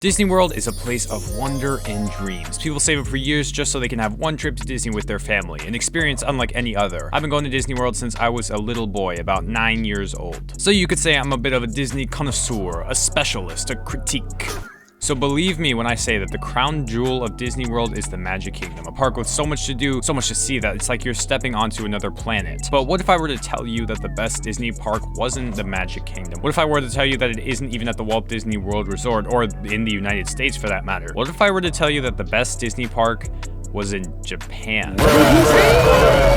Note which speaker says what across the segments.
Speaker 1: Disney World is a place of wonder and dreams. People save up for years just so they can have one trip to Disney with their family, an experience unlike any other. I've been going to Disney World since I was a little boy, about 9 years old. So you could say I'm a bit of a Disney connoisseur, a specialist, a critique. So believe me when I say that the crown jewel of Disney World is the Magic Kingdom, a park with so much to do, so much to see that it's like you're stepping onto another planet. But what if I were to tell you that the best Disney park wasn't the Magic Kingdom? What if I were to tell you that it isn't even at the Walt Disney World Resort, or in the United States for that matter? What if I were to tell you that the best Disney park was in Japan?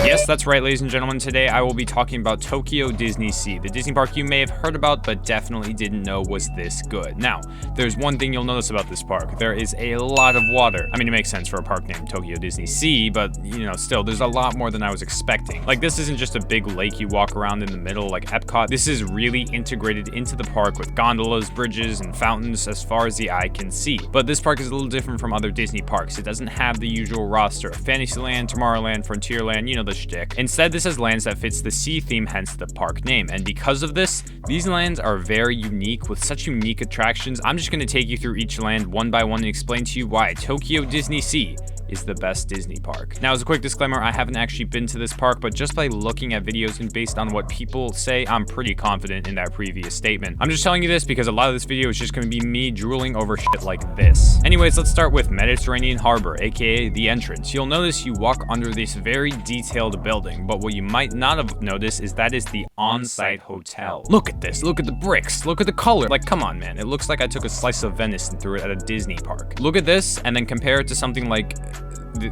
Speaker 1: Yes, that's right, ladies and gentlemen. Today I will be talking about Tokyo Disney Sea, the Disney park you may have heard about but definitely didn't know was this good. Now, there's one thing you'll notice about this park. There is a lot of water. I mean, it makes sense for a park named Tokyo Disney Sea, but you know, still, there's a lot more than I was expecting. Like, this isn't just a big lake you walk around in the middle like Epcot. This is really integrated into the park with gondolas, bridges, and fountains as far as the eye can see. But this park is a little different from other Disney parks. It doesn't have the usual roster of Fantasyland, Tomorrowland, Frontierland, you know the shtick. Instead, this has lands that fits the sea theme, hence the park name. And because of this, these lands are very unique with such unique attractions. I'm just going to take you through each land one by one and explain to you why Tokyo Disney Sea is the best Disney park. Now, as a quick disclaimer, I haven't actually been to this park, but just by looking at videos and based on what people say, I'm pretty confident in that previous statement. I'm just telling you this because a lot of this video is just going to be me drooling over shit like this. Anyways, let's start with Mediterranean Harbor, aka the entrance. You'll notice you walk under this very detailed building, but what you might not have noticed is that is the on-site hotel. Look at this, look at the bricks, look at the color. Like, come on, man. It looks like I took a slice of Venice and threw it at a Disney park. Look at this and then compare it to something like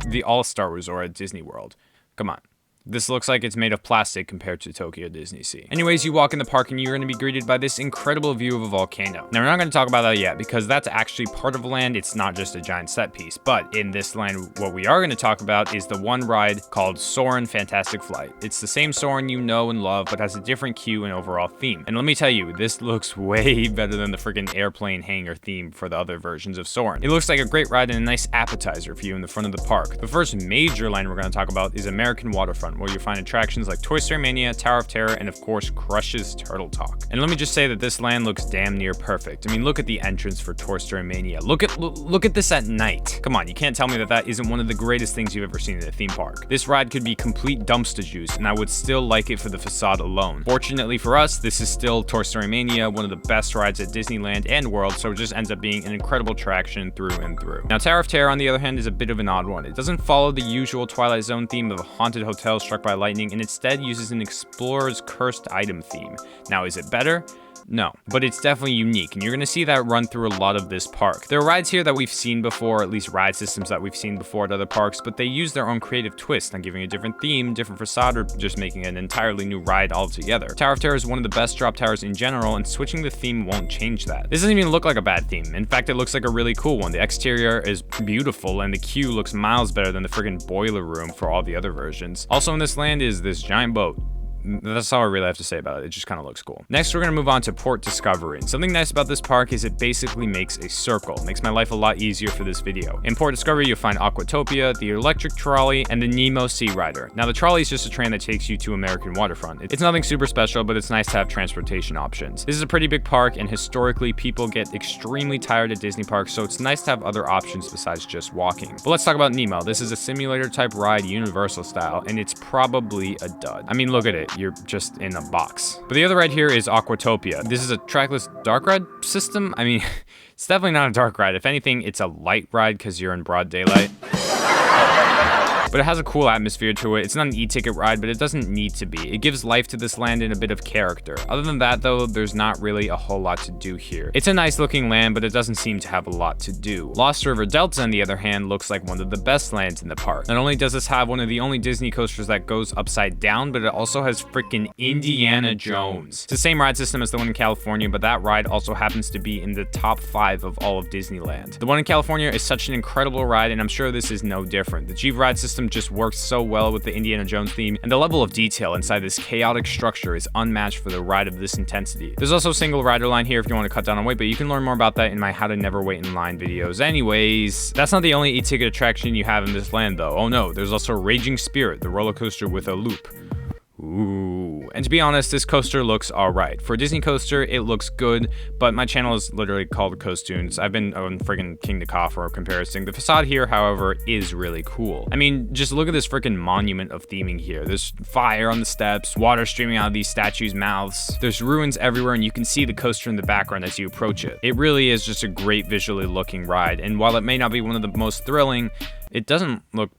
Speaker 1: the All-Star Resort at Disney World. Come on. This looks like it's made of plastic compared to Tokyo Disney Sea. Anyways, you walk in the park and you're going to be greeted by this incredible view of a volcano. Now, we're not going to talk about that yet because that's actually part of land. It's not just a giant set piece. But in this land, what we are going to talk about is the one ride called Soarin' Fantastic Flight. It's the same Soarin' you know and love, but has a different queue and overall theme. And let me tell you, this looks way better than the freaking airplane hangar theme for the other versions of Soarin'. It looks like a great ride and a nice appetizer for you in the front of the park. The first major land we're going to talk about is American Waterfront, where you find attractions like Toy Story Mania, Tower of Terror, and of course, Crush's Turtle Talk. And let me just say that this land looks damn near perfect. I mean, look at the entrance for Toy Story Mania. Look at this at night. Come on, you can't tell me that that isn't one of the greatest things you've ever seen in a theme park. This ride could be complete dumpster juice, and I would still like it for the facade alone. Fortunately for us, this is still Toy Story Mania, one of the best rides at Disneyland and World, so it just ends up being an incredible attraction through and through. Now, Tower of Terror, on the other hand, is a bit of an odd one. It doesn't follow the usual Twilight Zone theme of a haunted hotel struck by lightning, and instead uses an explorer's cursed item theme. Now, is it better? No, but it's definitely unique, and you're going to see that run through a lot of this park. There are rides here that we've seen before, at least ride systems that we've seen before at other parks, but they use their own creative twist on giving a different theme, different facade, or just making an entirely new ride altogether. Tower of Terror is one of the best drop towers in general, and switching the theme won't change that. This doesn't even look like a bad theme. In fact, it looks like a really cool one. The exterior is beautiful, and the queue looks miles better than the friggin' boiler room for all the other versions. Also in this land is this giant boat. That's all I really have to say about it. It just kind of looks cool. Next, we're going to move on to Port Discovery. And something nice about this park is it basically makes a circle. It makes my life a lot easier for this video. In Port Discovery, you'll find Aquatopia, the electric trolley, and the Nemo Sea Rider. Now, the trolley is just a train that takes you to American Waterfront. It's nothing super special, but it's nice to have transportation options. This is a pretty big park, and historically, people get extremely tired at Disney parks, so it's nice to have other options besides just walking. But let's talk about Nemo. This is a simulator type ride, Universal style, and it's probably a dud. I mean, look at it. You're just in a box. But the other ride here is Aquatopia. This is a trackless dark ride system. I mean, it's definitely not a dark ride. If anything, it's a light ride because you're in broad daylight. But it has a cool atmosphere to it. It's not an e-ticket ride, but it doesn't need to be. It gives life to this land and a bit of character. Other than that, though, there's not really a whole lot to do here. It's a nice looking land, but it doesn't seem to have a lot to do. Lost River Delta, on the other hand, looks like one of the best lands in the park. Not only does this have one of the only Disney coasters that goes upside down, but it also has freaking Indiana Jones. It's the same ride system as the one in California, but that ride also happens to be in the top 5 of all of Disneyland. The one in California is such an incredible ride, and I'm sure this is no different. The Jeep ride system just works so well with the Indiana Jones theme, and the level of detail inside this chaotic structure is unmatched for the ride of this intensity. There's also a single rider line here if you want to cut down on weight, but you can learn more about that in my How to Never Wait in Line videos. Anyways, that's not the only e-ticket attraction you have in this land, though. Oh no, there's also Raging Spirit, the roller coaster with a loop. Ooh, And to be honest, this coaster looks alright. For a Disney coaster, it looks good, but my channel is literally called Coastoons. I've been on friggin' King the Ka for a comparison. The facade here, however, is really cool. I mean, just look at this freaking monument of theming here. There's fire on the steps, water streaming out of these statues' mouths. There's ruins everywhere, and you can see the coaster in the background as you approach it. It really is just a great visually looking ride, and while it may not be one of the most thrilling, it doesn't look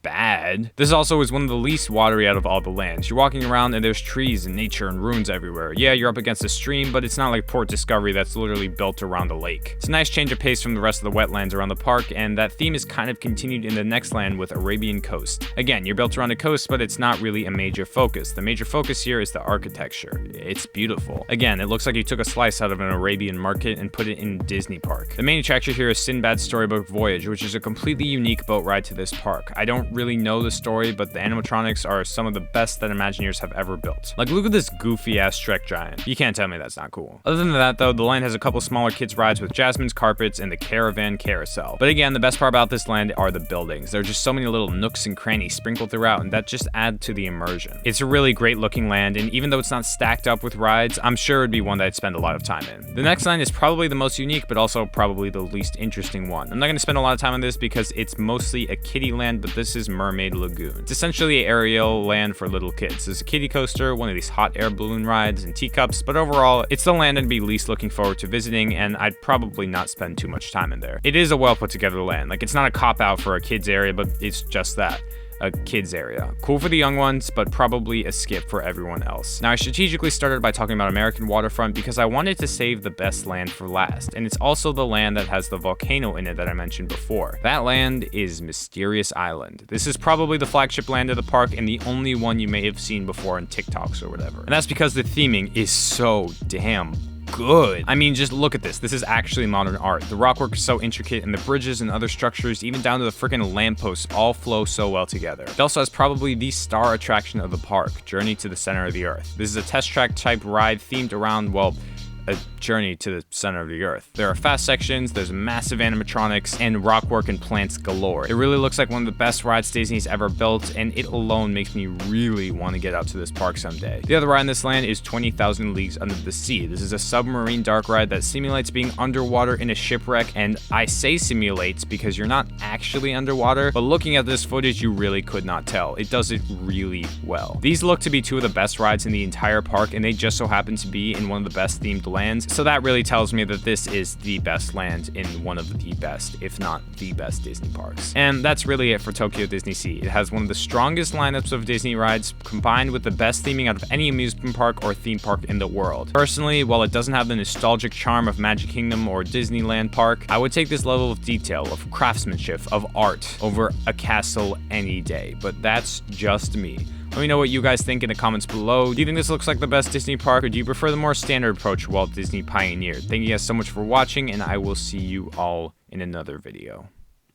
Speaker 1: bad. This also is one of the least watery out of all the lands. You're walking around and there's trees and nature and ruins everywhere. Yeah, you're up against a stream, but it's not like Port Discovery that's literally built around a lake. It's a nice change of pace from the rest of the wetlands around the park, and that theme is kind of continued in the next land with Arabian Coast. Again, you're built around a coast, but it's not really a major focus. The major focus here is the architecture. It's beautiful. Again, it looks like you took a slice out of an Arabian market and put it in Disney Park. The main attraction here is Sinbad's Storybook Voyage, which is a completely unique boat ride to this park. I don't really know the story, but the animatronics are some of the best that Imagineers have ever built. Like, look at this goofy ass Shrek giant. You can't tell me that's not cool. Other than that though, the land has a couple smaller kids rides with Jasmine's Carpets and the Caravan Carousel. But again, the best part about this land are the buildings. There are just so many little nooks and crannies sprinkled throughout, and that just add to the immersion. It's a really great looking land, and even though it's not stacked up with rides, I'm sure it'd be one that I'd spend a lot of time in. The next land is probably the most unique, but also probably the least interesting one. I'm not going to spend a lot of time on this because it's mostly a kiddie land, but this is Mermaid Lagoon. It's essentially an aerial land for little kids. There's a kiddie coaster, one of these hot air balloon rides, and teacups, but overall, it's the land I'd be least looking forward to visiting, and I'd probably not spend too much time in there. It is a well put together land. Like, it's not a cop-out for a kids area, but it's just that. A kids area. Cool for the young ones, but probably a skip for everyone else. Now, I strategically started by talking about American Waterfront because I wanted to save the best land for last, and it's also the land that has the volcano in it that I mentioned before. That land is Mysterious Island. This is probably the flagship land of the park and the only one you may have seen before in TikToks or whatever. And that's because the theming is so damn good. I mean, just look at this. This is actually modern art. The rockwork is so intricate, and the bridges and other structures, even down to the freaking lampposts, all flow so well together. It also has probably the star attraction of the park, Journey to the Center of the Earth. This is a test track type ride themed around, well, a journey to the center of the earth. There are fast sections, there's massive animatronics, and rockwork and plants galore. It really looks like one of the best rides Disney's ever built, and it alone makes me really want to get out to this park someday. The other ride in this land is 20,000 Leagues Under the Sea. This is a submarine dark ride that simulates being underwater in a shipwreck, and I say simulates because you're not actually underwater, but looking at this footage, you really could not tell. It does it really well. These look to be two of the best rides in the entire park, and they just so happen to be in one of the best themed lands, so that really tells me that this is the best land in one of the best, if not the best, Disney parks. And that's really it for Tokyo Disney Sea. It has one of the strongest lineups of Disney rides, combined with the best theming out of any amusement park or theme park in the world. Personally, while it doesn't have the nostalgic charm of Magic Kingdom or Disneyland Park, I would take this level of detail, of craftsmanship, of art over a castle any day, but that's just me. Let me know what you guys think in the comments below. Do you think this looks like the best Disney park, or do you prefer the more standard approach Walt Disney pioneered? Thank you guys so much for watching, and I will see you all in another video.